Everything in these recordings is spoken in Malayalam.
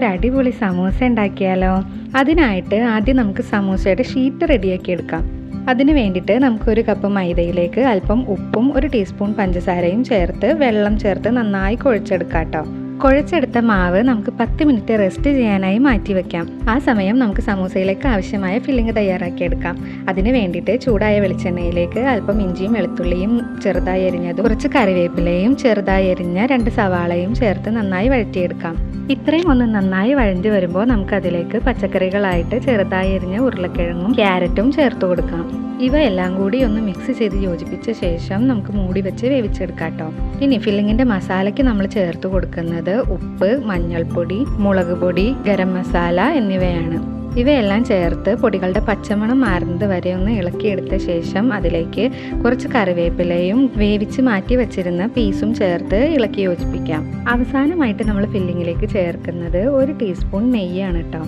നമുക്കൊരു അടിപൊളി സമൂസ ഉണ്ടാക്കിയാലോ? അതിനായിട്ട് ആദ്യം നമുക്ക് സമൂസയുടെ ഷീറ്റ് റെഡിയാക്കി എടുക്കാം. അതിന് വേണ്ടിയിട്ട് നമുക്കൊരു കപ്പ് മൈദയിലേക്ക് അല്പം ഉപ്പും 1 ടീസ്പൂൺ പഞ്ചസാരയും ചേർത്ത് വെള്ളം ചേർത്ത് നന്നായി കുഴച്ചെടുക്കാം കേട്ടോ. കുഴച്ചെടുത്ത മാവ് നമുക്ക് 10 മിനിറ്റ് റെസ്റ്റ് ചെയ്യാനായി മാറ്റി വെക്കാം. ആ സമയം നമുക്ക് സമൂസയിലേക്ക് ആവശ്യമായ ഫില്ലിംഗ് തയ്യാറാക്കിയെടുക്കാം. അതിന് വേണ്ടിയിട്ട് ചൂടായ വെളിച്ചെണ്ണയിലേക്ക് അല്പം ഇഞ്ചിയും വെളുത്തുള്ളിയും ചെറുതായി അരിഞ്ഞതും കുറച്ച് കറിവേപ്പിലയും ചെറുതായി അരിഞ്ഞ 2 സവാളയും ചേർത്ത് നന്നായി വഴറ്റിയെടുക്കാം. ഇത്രയും ഒന്ന് നന്നായി വഴഞ്ഞു വരുമ്പോൾ നമുക്കതിലേക്ക് പച്ചക്കറികളായിട്ട് ചെറുതായി അരിഞ്ഞ ഉരുളക്കിഴങ്ങും ക്യാരറ്റും ചേർത്ത് കൊടുക്കാം. ഇവയെല്ലാം കൂടി ഒന്ന് മിക്സ് ചെയ്ത് യോജിപ്പിച്ച ശേഷം നമുക്ക് മൂടി വെച്ച് വേവിച്ചെടുക്കാം കേട്ടോ. ഇനി ഫില്ലിങ്ങിൻ്റെ മസാലയ്ക്ക് നമ്മൾ ചേർത്ത് കൊടുക്കുന്നത് ഉപ്പ്, മഞ്ഞൾപ്പൊടി, മുളക് പൊടി, ഗരം മസാല എന്നിവയാണ്. ഇവയെല്ലാം ചേർത്ത് പൊടികളുടെ പച്ചമണം മാറുന്നത് വരെ ഒന്ന് ഇളക്കിയെടുത്ത ശേഷം അതിലേക്ക് കുറച്ച് കറിവേപ്പിലയും വേവിച്ച് മാറ്റി വെച്ചിരുന്ന പീസും ചേർത്ത് ഇളക്കി യോജിപ്പിക്കാം. അവസാനമായിട്ട് നമ്മൾ ഫില്ലിങ്ങിലേക്ക് ചേർക്കുന്നത് 1 ടീസ്പൂൺ നെയ്യാണ് കേട്ടോ.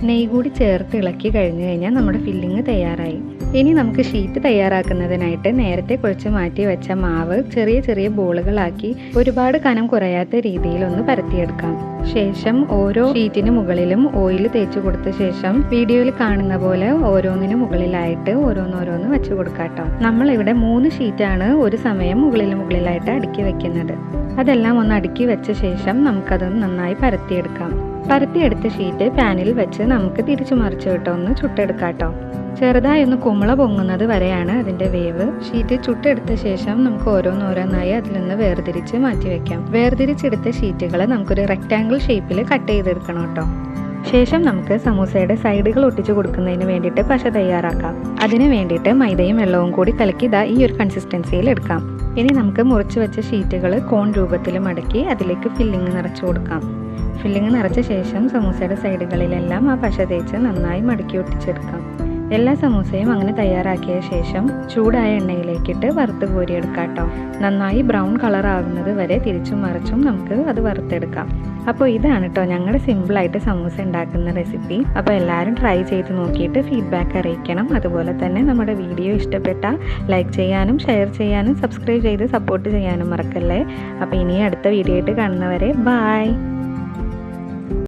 നെയ്യ് കൂടി ചേർത്ത് ഇളക്കി കഴിഞ്ഞു കഴിഞ്ഞാൽ നമ്മുടെ ഫില്ലിങ് തയ്യാറായി. ഇനി നമുക്ക് ഷീറ്റ് തയ്യാറാക്കുന്നതിനായിട്ട് നേരത്തെ കുഴച്ച് മാറ്റി വെച്ച മാവ് ചെറിയ ചെറിയ ബോളുകളാക്കി ഒരുപാട് കനം കുറയാത്ത രീതിയിൽ ഒന്ന് പരത്തിയെടുക്കാം. ശേഷം ഓരോ ഷീറ്റിന് മുകളിലും ഓയിൽ തേച്ച് കൊടുത്ത ശേഷം വീഡിയോയിൽ കാണുന്ന പോലെ ഓരോന്നിന് മുകളിലായിട്ട് ഓരോന്നോരോന്ന് വെച്ച് കൊടുക്കാം കേട്ടോ. നമ്മളിവിടെ 3 ഷീറ്റാണ് ഒരു സമയം മുകളിലായിട്ട് അടുക്കി വെക്കുന്നത്. അതെല്ലാം ഒന്ന് അടുക്കി വെച്ച ശേഷം നമുക്കതൊന്ന് നന്നായി പരത്തിയെടുക്കാം. പരത്തിയെടുത്ത ഷീറ്റ് പാനിൽ വെച്ച് നമുക്ക് തിരിച്ചു മറിച്ച് ഒന്ന് ചുട്ടെടുക്കാം കേട്ടോ. ചെറുതായി ഒന്ന് കുമിള പൊങ്ങുന്നത് വരെയാണ് അതിൻ്റെ വേവ്. ഷീറ്റ് ചുട്ടെടുത്ത ശേഷം നമുക്ക് ഓരോന്നോരോന്നായി അതിൽ നിന്ന് വേർതിരിച്ച് മാറ്റി വെക്കാം. വേർതിരിച്ചെടുത്ത ഷീറ്റുകൾ നമുക്കൊരു റെക്റ്റാങ്കിൾ ഷേപ്പിൽ കട്ട് ചെയ്തെടുക്കണം കേട്ടോ. ശേഷം നമുക്ക് സമൂസയുടെ സൈഡുകൾ ഒട്ടിച്ചു കൊടുക്കുന്നതിന് വേണ്ടിയിട്ട് പശ തയ്യാറാക്കാം. അതിന് വേണ്ടിയിട്ട് മൈദയും വെള്ളവും കൂടി കലക്കി ഈ ഒരു കൺസിസ്റ്റൻസിയിൽ എടുക്കാം. ഇനി നമുക്ക് മുറിച്ച് വെച്ച ഷീറ്റുകൾ കോൺ രൂപത്തിൽ മടക്കി അതിലേക്ക് ഫില്ലിങ് നിറച്ചു കൊടുക്കാം. ഫില്ലിങ് നിറച്ച ശേഷം സമൂസയുടെ സൈഡുകളിലെല്ലാം ആ പശ തേച്ച് നന്നായി മടക്കി ഒട്ടിച്ചെടുക്കാം. എല്ലാ സമൂസയും അങ്ങനെ തയ്യാറാക്കിയ ശേഷം ചൂടായ എണ്ണയിലേക്കിട്ട് വറുത്ത് കോരിയെടുക്കാം കേട്ടോ. നന്നായി ബ്രൗൺ കളർ ആകുന്നത് വരെ തിരിച്ചും മറിച്ചും നമുക്ക് അത് വറുത്തെടുക്കാം. അപ്പോൾ ഇതാണ് കേട്ടോ ഞങ്ങളുടെ സിമ്പിളായിട്ട് സമൂസ ഉണ്ടാക്കുന്ന റെസിപ്പി. അപ്പോൾ എല്ലാവരും ട്രൈ ചെയ്ത് നോക്കിയിട്ട് ഫീഡ്ബാക്ക് അറിയിക്കണം. അതുപോലെ തന്നെ നമ്മുടെ വീഡിയോ ഇഷ്ടപ്പെട്ടാൽ ലൈക്ക് ചെയ്യാനും ഷെയർ ചെയ്യാനും സബ്സ്ക്രൈബ് ചെയ്ത് സപ്പോർട്ട് ചെയ്യാനും മറക്കല്ലേ. അപ്പോൾ ഇനി അടുത്ത വീഡിയോ ആയിട്ട് കാണുന്നവരെ ബായ്.